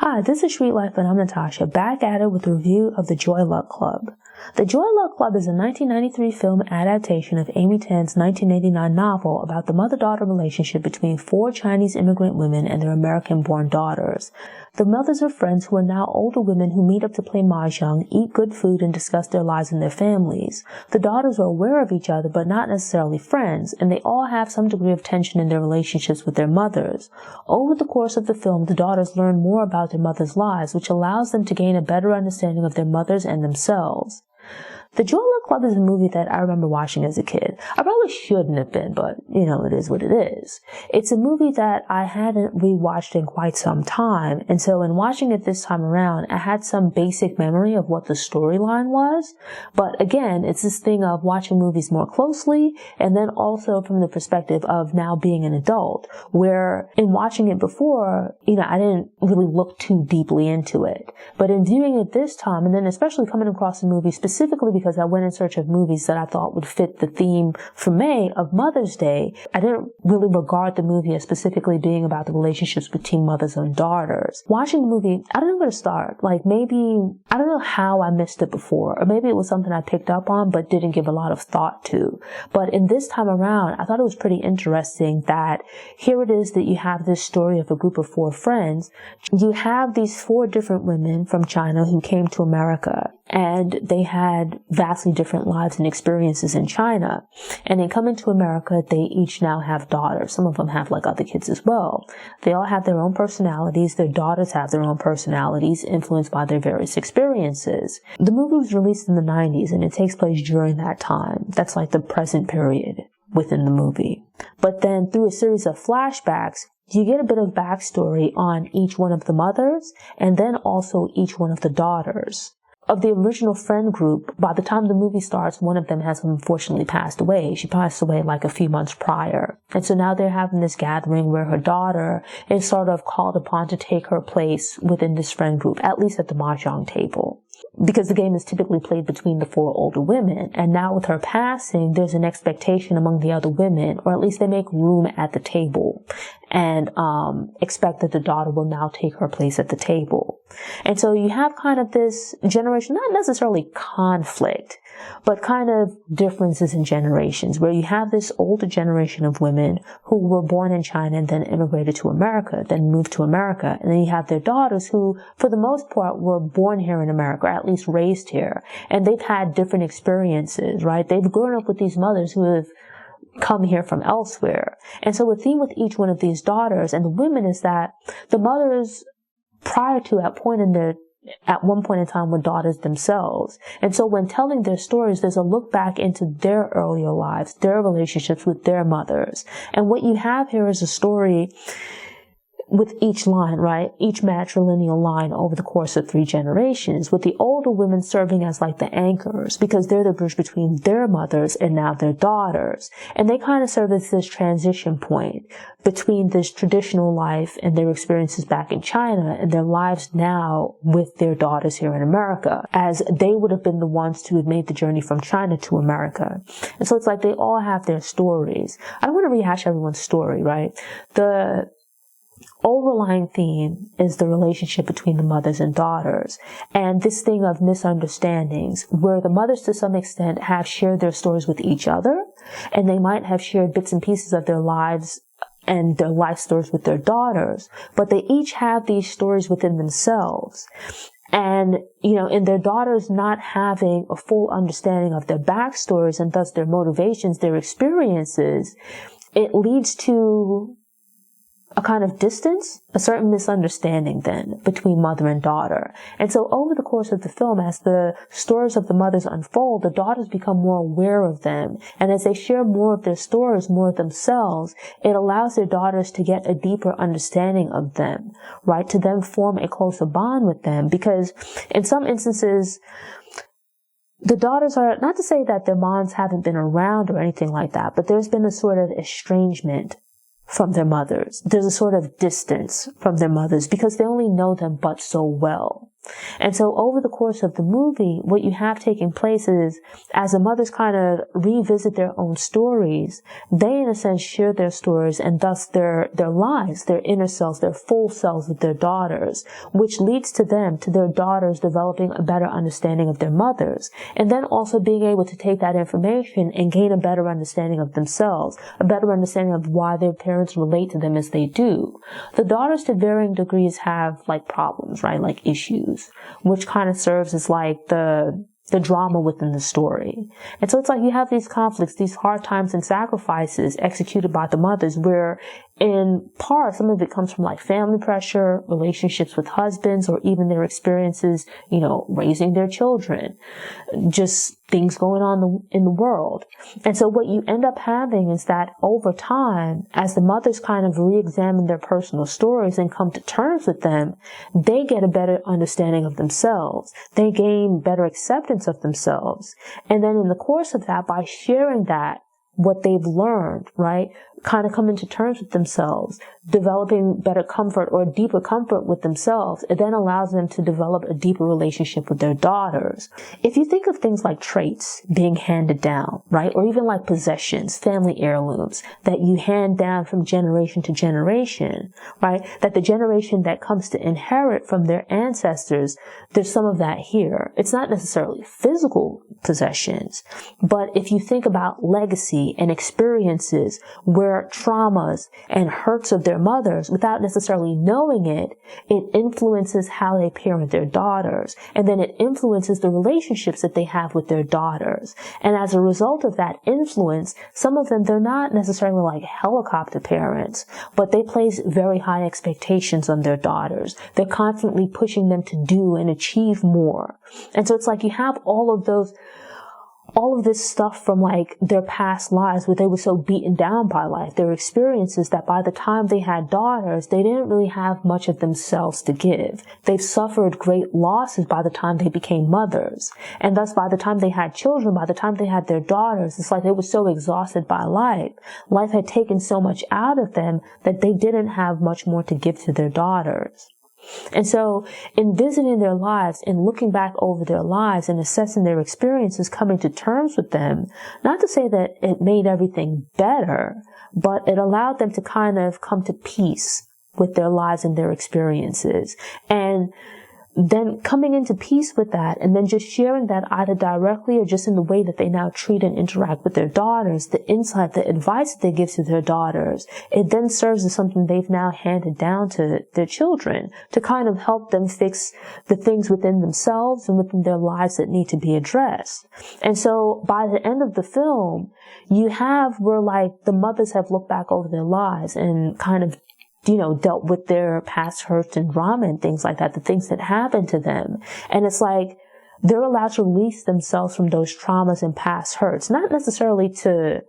Hi, this is Street Life and I'm Natasha, back at it with a review of The Joy Luck Club. The Joy Luck Club is a 1993 film adaptation of Amy Tan's 1989 novel about the mother-daughter relationship between four Chinese immigrant women and their American-born daughters. The mothers are friends who are now older women who meet up to play mahjong, eat good food, and discuss their lives and their families. The daughters are aware of each other, but not necessarily friends, and they all have some degree of tension in their relationships with their mothers. Over the course of the film, the daughters learn more about their mothers' lives, which allows them to gain a better understanding of their mothers and themselves. The Joy Luck Club is a movie that I remember watching as a kid. I probably shouldn't have been, but, it is what it is. It's a movie that I hadn't rewatched in quite some time, and so in watching it this time around, I had some basic memory of what the storyline was. But again, it's this thing of watching movies more closely, and then also from the perspective of now being an adult, where in watching it before, I didn't really look too deeply into it. But in viewing it this time, and then especially coming across the movie specifically because I went in search of movies that I thought would fit the theme for May of Mother's Day, I didn't really regard the movie as specifically being about the relationships between mothers and daughters. Watching the movie, I don't know where to start. I don't know how I missed it before, or maybe it was something I picked up on but didn't give a lot of thought to. But in this time around, I thought it was pretty interesting that here it is that you have this story of a group of four friends. You have these four different women from China who came to America, and they had vastly different lives and experiences in China. And in coming to America, they each now have daughters. Some of them have other kids as well. They all have their own personalities. Their daughters have their own personalities influenced by their various experiences. The movie was released in the 90s and it takes place during that time. That's the present period within the movie. But then through a series of flashbacks, you get a bit of backstory on each one of the mothers and then also each one of the daughters. Of the original friend group, by the time the movie starts, one of them has unfortunately passed away. She passed away a few months prior. And so now they're having this gathering where her daughter is sort of called upon to take her place within this friend group, at least at the mahjong table. Because the game is typically played between the four older women. And now with her passing, there's an expectation among the other women, or at least they make room at the table and expect that the daughter will now take her place at the table. And so you have kind of this generation, not necessarily conflict, but kind of differences in generations, where you have this older generation of women who were born in China and then immigrated to America, then moved to America. And then you have their daughters who, for the most part, were born here in America, or at least raised here. And they've had different experiences, right? They've grown up with these mothers who have come here from elsewhere. And so a theme with each one of these daughters and the women is that the mothers prior to at one point in time were daughters themselves. And so when telling their stories, there's a look back into their earlier lives, their relationships with their mothers. And what you have here is a story with each line, right? Each matrilineal line over the course of 3 generations, with the older women serving as the anchors, because they're the bridge between their mothers and now their daughters. And they kind of serve as this transition point between this traditional life and their experiences back in China and their lives now with their daughters here in America, as they would have been the ones to have made the journey from China to America. And so it's they all have their stories. I don't want to rehash everyone's story, right? The overlying theme is the relationship between the mothers and daughters, and this thing of misunderstandings where the mothers to some extent have shared their stories with each other, and they might have shared bits and pieces of their lives and their life stories with their daughters, but they each have these stories within themselves. And, in their daughters not having a full understanding of their backstories and thus their motivations, their experiences, it leads to a kind of distance, a certain misunderstanding then between mother and daughter. And so over the course of the film, as the stories of the mothers unfold, the daughters become more aware of them. And as they share more of their stories, more of themselves, it allows their daughters to get a deeper understanding of them, right? To then form a closer bond with them. Because in some instances, the daughters are, not to say that their moms haven't been around or anything like that, but there's been a sort of estrangement from their mothers. There's a sort of distance from their mothers because they only know them but so well. And so over the course of the movie, what you have taking place is as the mothers kind of revisit their own stories, they in a sense share their stories and thus their lives, their inner selves, their full selves with their daughters, which leads to their daughters developing a better understanding of their mothers, and then also being able to take that information and gain a better understanding of themselves, a better understanding of why their parents relate to them as they do. The daughters to varying degrees have like problems, right? Like issues, which kind of serves as like the drama within the story. And so it's like you have these conflicts, these hard times and sacrifices executed by the mothers where in part, some of it comes from like family pressure, relationships with husbands, or even their experiences, raising their children, just things going on in the world. And so what you end up having is that over time, as the mothers kind of re-examine their personal stories and come to terms with them, they get a better understanding of themselves. They gain better acceptance of themselves. And then in the course of that, by sharing that, what they've learned, right? Kind of coming to terms with themselves, developing better comfort or deeper comfort with themselves. It then allows them to develop a deeper relationship with their daughters. If you think of things like traits being handed down, right? Or even like possessions, family heirlooms that you hand down from generation to generation, right? That the generation that comes to inherit from their ancestors, there's some of that here. It's not necessarily physical possessions, but if you think about legacy and experiences where traumas and hurts of their mothers, without necessarily knowing it, it influences how they parent their daughters. And then it influences the relationships that they have with their daughters. And as a result of that influence, some of them, they're not necessarily like helicopter parents, but they place very high expectations on their daughters. They're constantly pushing them to do and achieve more. And so it's like you have all of this stuff from like their past lives where they were so beaten down by life, their experiences, that by the time they had daughters, they didn't really have much of themselves to give. They've suffered great losses by the time they became mothers. And thus by the time they had children, by the time they had their daughters, it's like they were so exhausted by life. Life had taken so much out of them that they didn't have much more to give to their daughters. And so in visiting their lives and looking back over their lives and assessing their experiences, coming to terms with them, not to say that it made everything better, but it allowed them to kind of come to peace with their lives and their experiences. And then coming into peace with that and then just sharing that either directly or just in the way that they now treat and interact with their daughters, the insight, the advice that they give to their daughters, it then serves as something they've now handed down to their children to kind of help them fix the things within themselves and within their lives that need to be addressed. And so by the end of the film, you have where like the mothers have looked back over their lives and kind of dealt with their past hurts and drama and things like that, the things that happened to them. And it's like they're allowed to release themselves from those traumas and past hurts, not necessarily to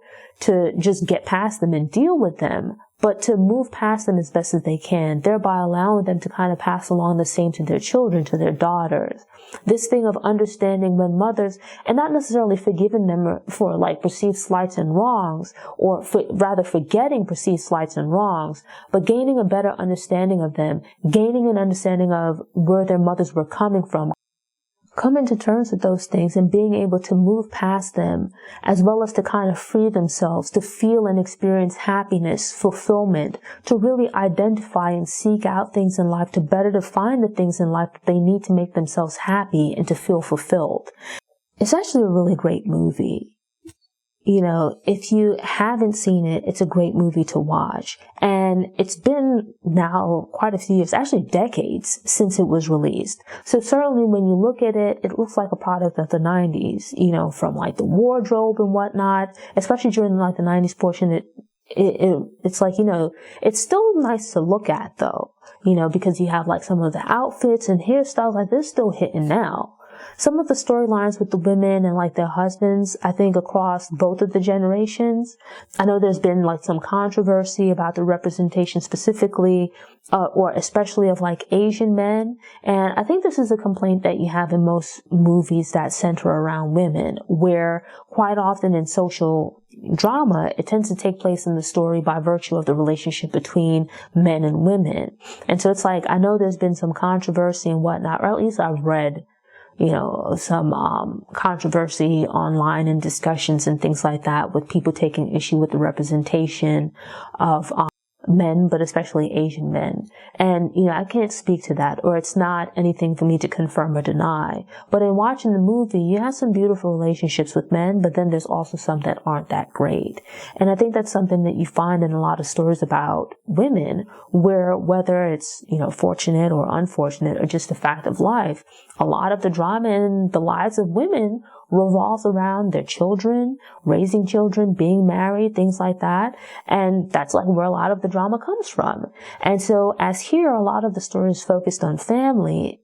just get past them and deal with them, but to move past them as best as they can, thereby allowing them to kind of pass along the same to their children, to their daughters. This thing of understanding when mothers, and not necessarily forgiving them for like perceived slights and wrongs, or rather forgetting perceived slights and wrongs, but gaining a better understanding of them, gaining an understanding of where their mothers were coming from, coming to terms with those things and being able to move past them, as well as to kind of free themselves, to feel and experience happiness, fulfillment, to really identify and seek out things in life, to better define the things in life that they need to make themselves happy and to feel fulfilled. It's actually a really great movie. If you haven't seen it, it's a great movie to watch. And it's been now quite a few years, actually decades, since it was released. So certainly when you look at it, it looks like a product of the 90s, from like the wardrobe and whatnot, especially during like the 90s portion. It's like, it's still nice to look at though, because you have like some of the outfits and hairstyles, like they're still hitting now. Some of the storylines with the women and like their husbands, I think across both of the generations, I know there's been like some controversy about the representation specifically, or especially of like Asian men. And I think this is a complaint that you have in most movies that center around women, where quite often in social drama, it tends to take place in the story by virtue of the relationship between men and women. And so it's like, I know there's been some controversy and whatnot, or at least I've read, some controversy online and discussions and things like that with people taking issue with the representation of men, but especially Asian men. And, I can't speak to that, or it's not anything for me to confirm or deny. But in watching the movie, you have some beautiful relationships with men, but then there's also some that aren't that great. And I think that's something that you find in a lot of stories about women, where whether it's, fortunate or unfortunate or just a fact of life, a lot of the drama in the lives of women revolves around their children, raising children, being married, things like that. And that's like where a lot of the drama comes from. And so as here, a lot of the story is focused on family,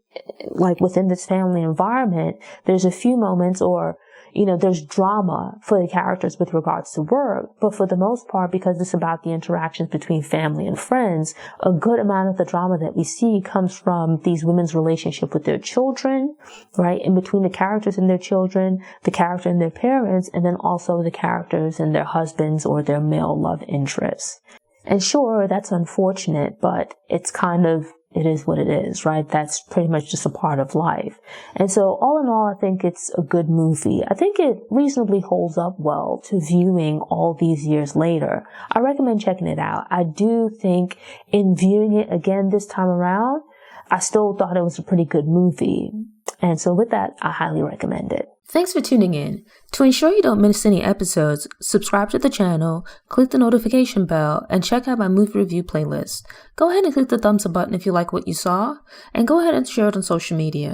like within this family environment, there's a few moments or there's drama for the characters with regards to work, but for the most part, because it's about the interactions between family and friends, a good amount of the drama that we see comes from these women's relationship with their children, right? In between the characters and their children, the character and their parents, and then also the characters and their husbands or their male love interests. And sure, that's unfortunate, but it is what it is, right? That's pretty much just a part of life. And so all in all, I think it's a good movie. I think it reasonably holds up well to viewing all these years later. I recommend checking it out. I do think in viewing it again this time around, I still thought it was a pretty good movie. And so with that, I highly recommend it. Thanks for tuning in. To ensure you don't miss any episodes, subscribe to the channel, click the notification bell, and check out my movie review playlist. Go ahead and click the thumbs up button if you like what you saw, and go ahead and share it on social media.